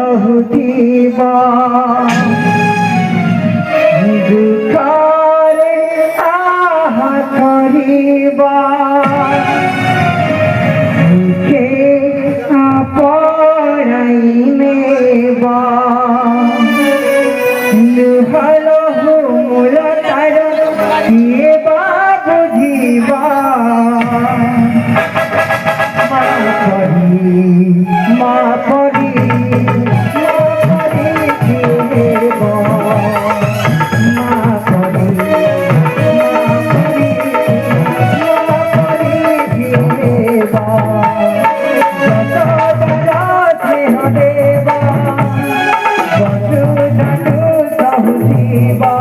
सहुदिबा दुखरे आहा करिबा दुखे आपराई नेबा लुहलो हुमुल तार किएबा बुझिबा माँ परी किएबा माँ परी किएबा जत बराते हदेबा बधु धनु सहुदिबा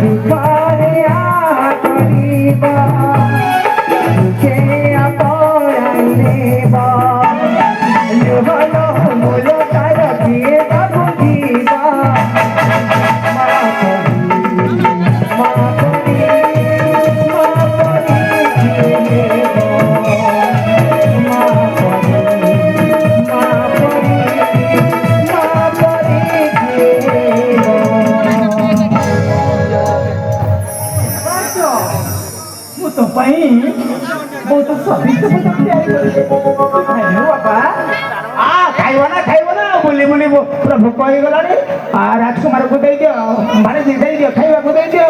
दुखारे आहा करिबा दुखे आपराई नेबा लुहलो हुमुल तार किएबा बुझिबा माँ परी किएबा माँ परी किएबा ମୁଁ ତୋ ପାଇଁ ବହୁତ ସ୍ୱାଦିଷ୍ଟ ଭୋଜନ ତିଆରି କରିଛି। ଖାଇବୁ ବାପା? ଖାଇବ ନା ବୁଲି ବୁଲି ପୁରା ଭୋକ ହେଇଗଲାଣି। ରାଜକୁମାରକୁ ଦେଇଦିଅ, ଭାଣିଜୀ ଦେଇଦିଅ, ଖାଇବାକୁ ଦେଇଦିଅ।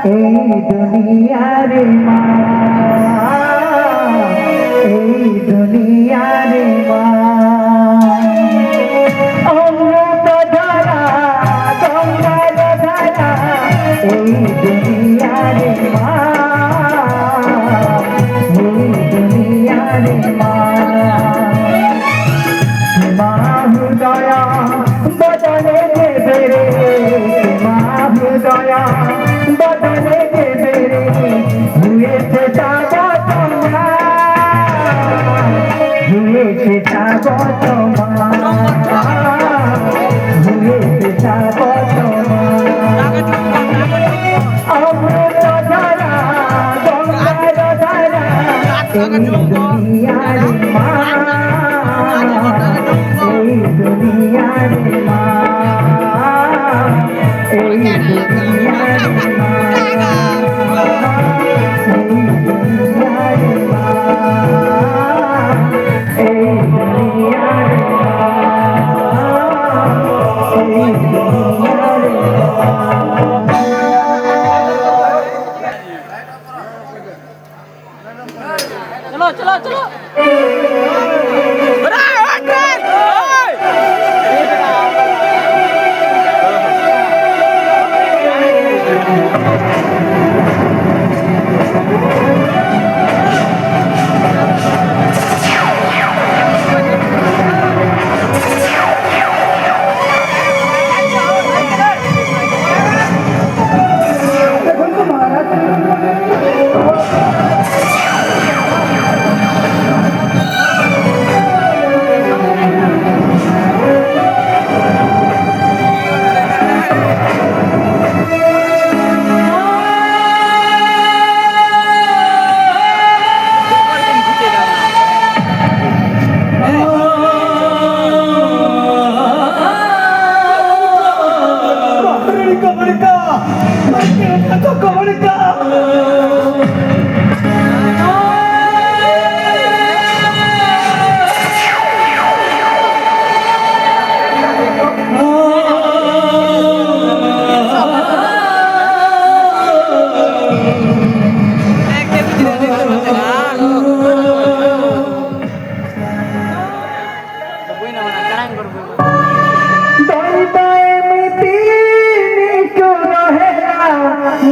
दुनियारे माँ दुनियारे माँ अमृत धारा गंगार धारा दुनियारे माँ दुनियारे माँ हृदया बदले देवे माँ हृदया बदले हुए से जागो हुए से जागो हुए से जागो अमृत धारा गंगार धारा दुनियारे माँ दुनियारे माँ दुनियारे माँ चलो चलो चलो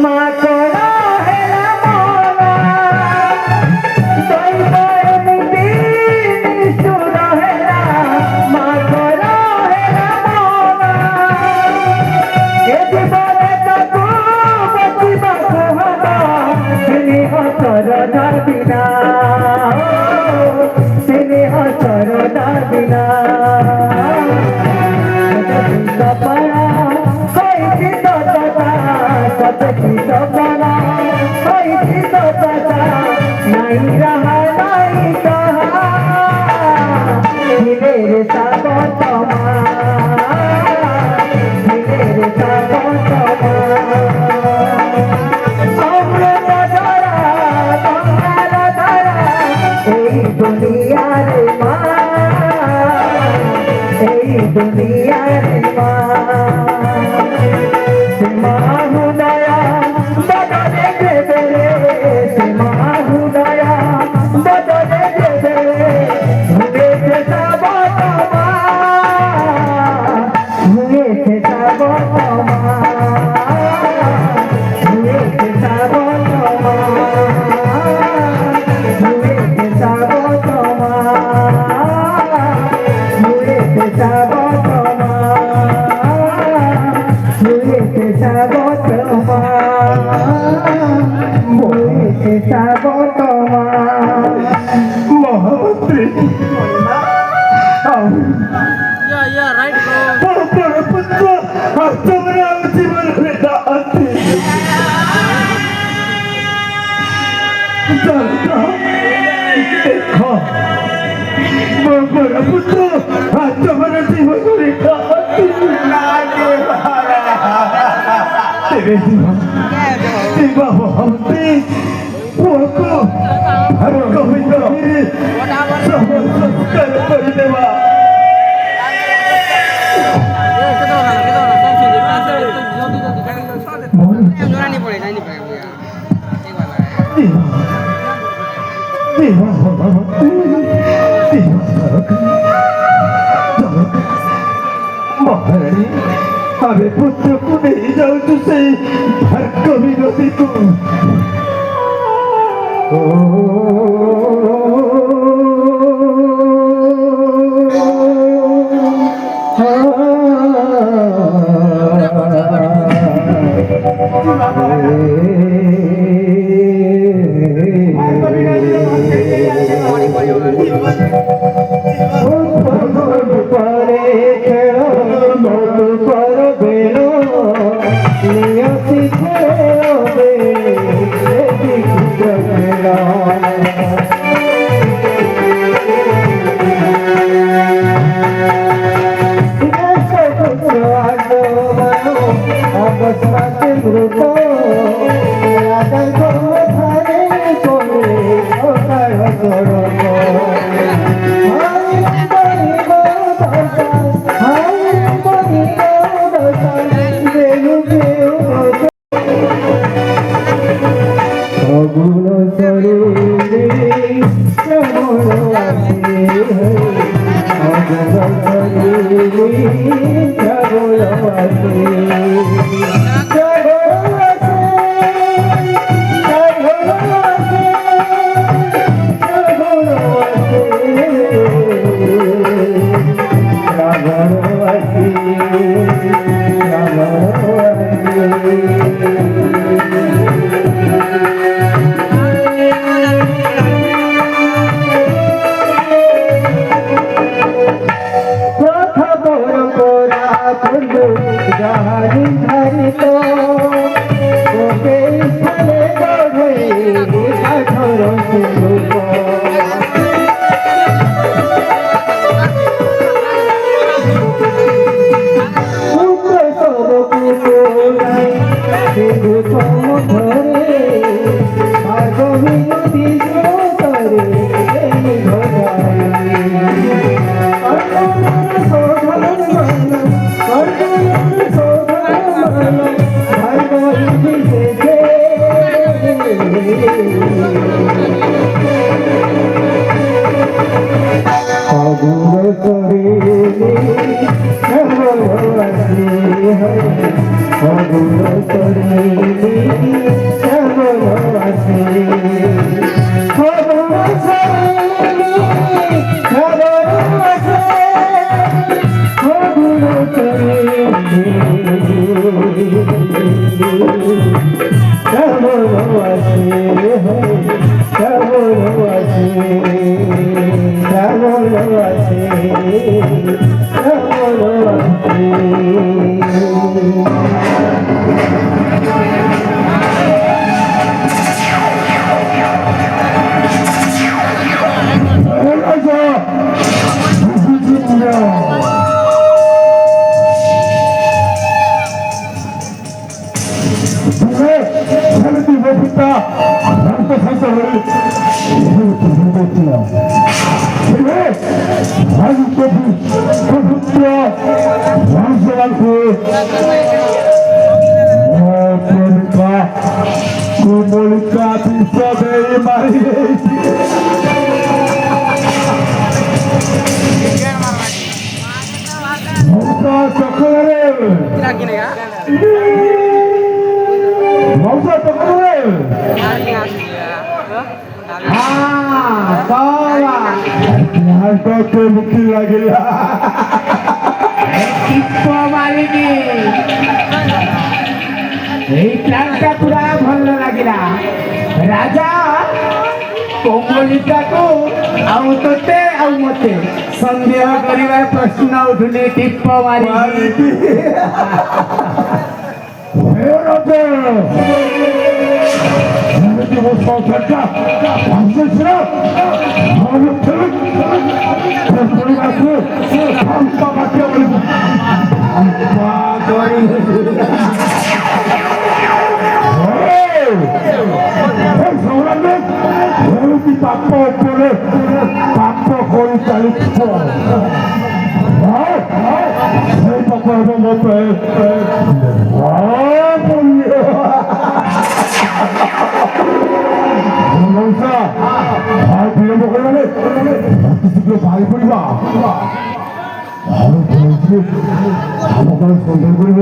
মা করা হেলা মনা দৈব এমনি নিষ্ঠুর হেলা মা করা হেলা মনা এ জীবনে তাকু বচিବାକୁ হব স্নেহ ସରଦା ବିନା ସ୍ନେହ ସରଦା ବିନା ସପନା ହୋଇଛି ସତତା ସତକି ସପନା ହୋଇଛି ସତତା ନାଇଁ ରହା ନାଇଁ କହା ଧୀରେ ରେ ସାବତମା ଧୀରେ ରେ ସାବତମା दुनिया रे माँ हुदया बदले देवे हुदया बदले देवे हुए थे साबतमा हुए थे साबतमा हुए थे साबतमा हुए थे साबतमा हुए थे साबतमा हुए थे साबतमा हुए थे साबतमा महामंत्री Yeah, right, bro. पुत्र तुम्हारा जीवन में दाती देखो बड़ा पुत्र तुम्हारा जीवन में दाती तेरे जीवन जीवा महामंत्री वो को हर कभी कभी सब कर देवा महारानी हमें पुत्र को नहीं जाओ तुझसे हर कभी नदी को Hare কেমন আছে কেমন আছে কেমন আছে কেমন আছে Comunica bisogna mai पूरा भल लगे राजा कोमलिका को आउ तोते आउ मते संदेह करिवार प्रश्न उठुने टिप्प मारी পাপ করে পাপ করে চালিত সেই পাপ এবং মতে বিলম্ব করবে ভাই করিবা সন্ধান করিব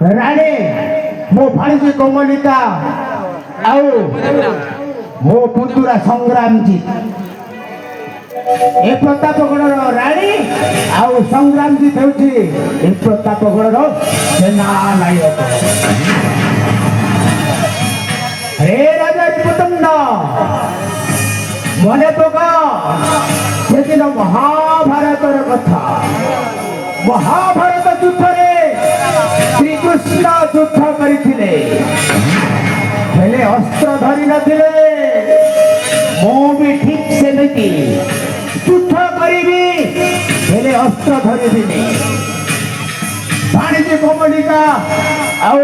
राणे मो भाणजी कोमलिका आउ मो पुतुरा संग्राम जी ए प्रतापगढ़ राणी आउ संग्राम जी हेउची ए प्रतापगढ़ सेना नायक रे राजा प्रतंड मने पका सेदिन महाभारतर कथा महाभारत युद्ध रे श्री कृष्ण युद्ध करथिले हेले अस्त्र धरि नथिले मो भी ठीक से नहीं युद्ध करिबी हेले अस्त्र धरिबिनी भाणजी कोमलिका आउ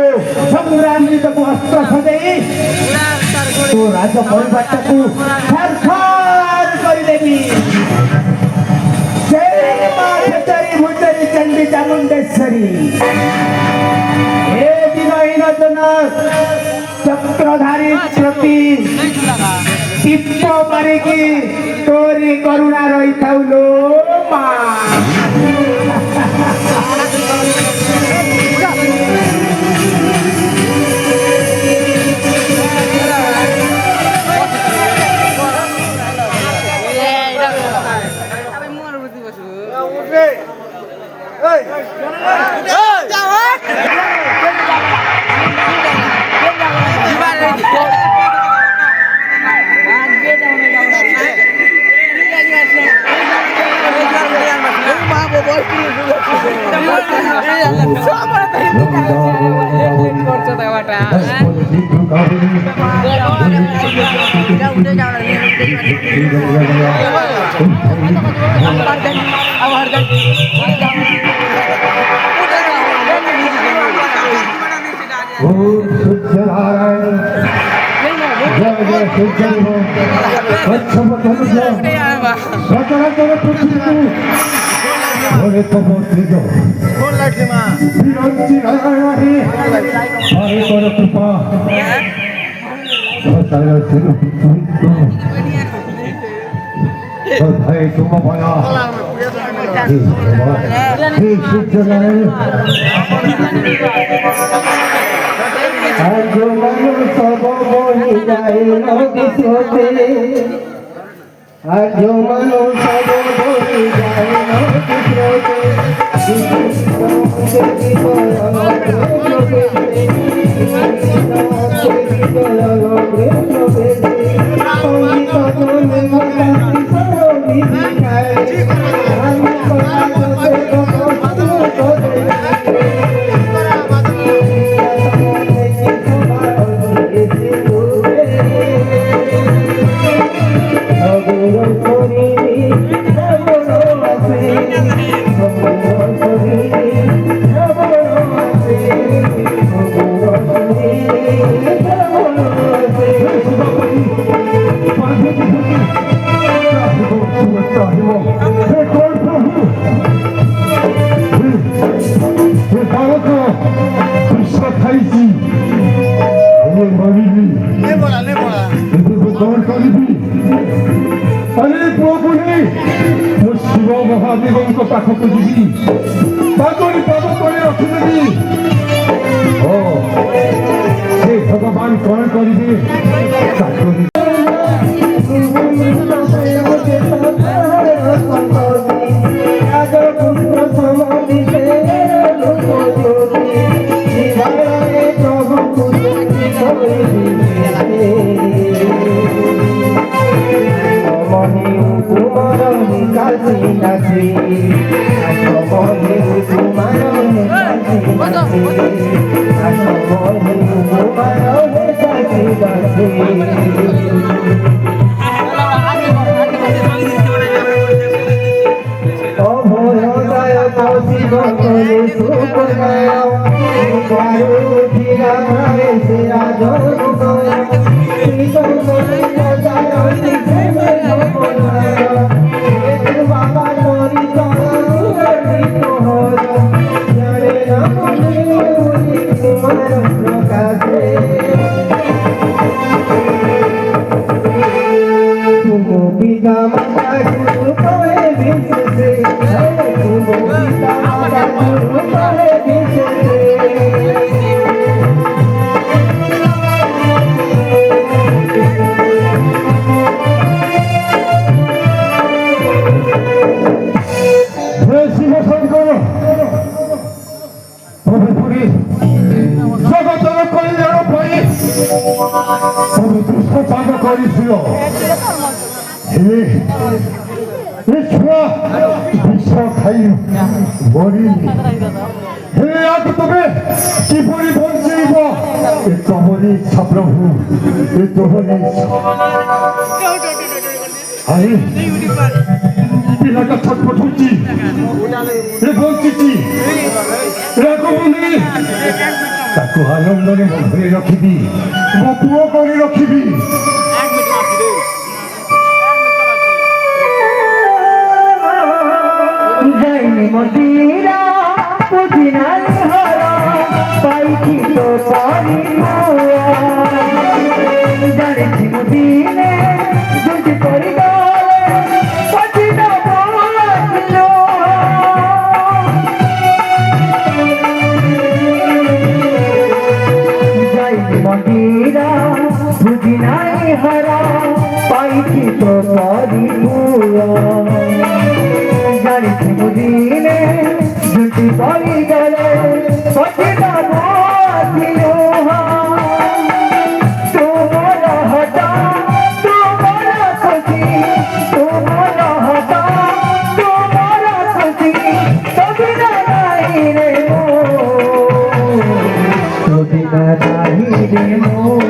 संग्राम जी को अस्त्र सजई तो राज परिवार को सरकार कर देबी जय मां चरी भुजरी चंडी चामुंडेश्वरी ए दिन इन चक्रधारी प्रति टिप्प मारिकी तोरी करुणा रही थाउ लो ओम सूर्य नारायण जय जय सूर्य सचराचर पृथ्वी हरे तम तेज বিরঞ্চি নারায়ণী হরে কর কৃপা সচরাচর পৃথ্বী সদাই তুম ভয়া হে সূর্য নারায়ণ আজ মন সব বহি যায় নদী স্রোতে আজ মন সব বহি যায় নদী স্রোতে শিব মহাদেবଙ୍କ ପାଖକୁ ଯିବି ତାଙ୍କରି ପାଦ ତଳେ ରଖିଦେବି ଓ ସେ ଭଗବାନ କଣ କରିବେ ତାକୁ জগতর কল্যাণ পাই তুমি দুঃখপান করেছিল হে ছুয়া বিষ খাই মরিনি হে আজ তবে কিপরি বঞ্চিব এ তমরি ইচ্ছা প্রভু এ তোহরি আরে পিলাটা ছটপট হচ্ছি এ বঞ্চিছি রাগমুনি ତାକୁ ଆନନ୍ଦରେ ମୋ ଘରେ ରଖିବି ମୋ ପୁଅ କରି ରଖିବି ଯାଇନି ମନ୍ଦିର ପୁଜିନାଲି ହର ପାଇଛି ତ ଜାଣିଛି ମୁଁ ଦିନେ ଦୁର୍ଜି মন্দিরা বুঝিনাই হারা পাইছি তো সরি জানিছি বুঝিনে জুটি পরি গেলে পচিনা তোমার হতা তোমার খুশি তোমার হতা তোমার খুশি তবে নাই রে মো তবে নাই রে মো